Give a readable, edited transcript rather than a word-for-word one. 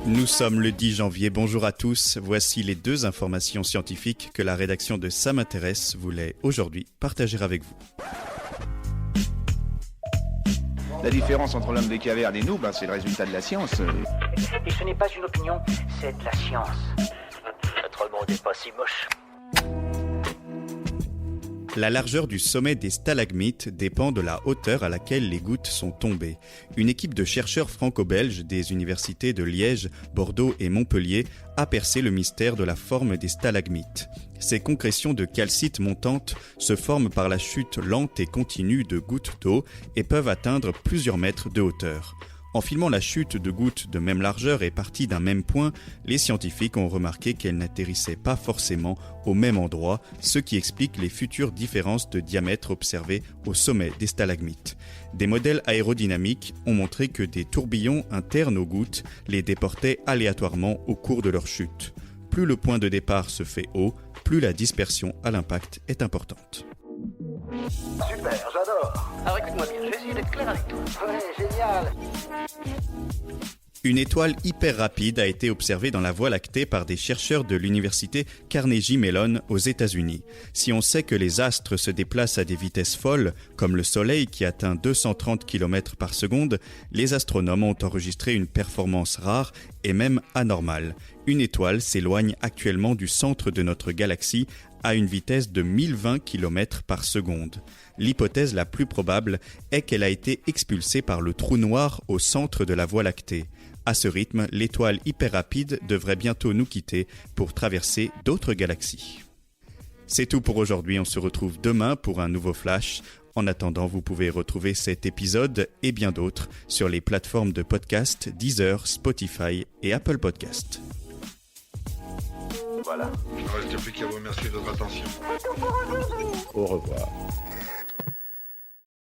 Nous sommes le 10 janvier, bonjour à tous. Voici les 2 informations scientifiques que la rédaction de Ça m'intéresse voulait aujourd'hui partager avec vous. La différence entre l'homme des cavernes et nous, c'est le résultat de la science. Et ce n'est pas une opinion, c'est de la science. Notre monde n'est pas si moche. La largeur du sommet des stalagmites dépend de la hauteur à laquelle les gouttes sont tombées. Une équipe de chercheurs franco-belges des universités de Liège, Bordeaux et Montpellier a percé le mystère de la forme des stalagmites. Ces concrétions de calcite montantes se forment par la chute lente et continue de gouttes d'eau et peuvent atteindre plusieurs mètres de hauteur. En filmant la chute de gouttes de même largeur et parties d'un même point, les scientifiques ont remarqué qu'elles n'atterrissaient pas forcément au même endroit, ce qui explique les futures différences de diamètre observées au sommet des stalagmites. Des modèles aérodynamiques ont montré que des tourbillons internes aux gouttes les déportaient aléatoirement au cours de leur chute. Plus le point de départ se fait haut, plus la dispersion à l'impact est importante. Super, j'adore. Alors écoute-moi bien, je vais essayer d'être clair avec toi. Ouais, génial. Une étoile hyper rapide a été observée dans la Voie lactée par des chercheurs de l'université Carnegie Mellon aux États-Unis. Si on sait que les astres se déplacent à des vitesses folles, comme le Soleil qui atteint 230 km par seconde, les astronomes ont enregistré une performance rare et même anormale. Une étoile s'éloigne actuellement du centre de notre galaxie à une vitesse de 1020 km par seconde. L'hypothèse la plus probable est qu'elle a été expulsée par le trou noir au centre de la Voie lactée. À ce rythme, l'étoile hyper rapide devrait bientôt nous quitter pour traverser d'autres galaxies. C'est tout pour aujourd'hui, on se retrouve demain pour un nouveau flash. En attendant, vous pouvez retrouver cet épisode et bien d'autres sur les plateformes de podcast Deezer, Spotify et Apple Podcast. Voilà. Il ne reste plus qu'à vous remercier de votre attention. Au revoir.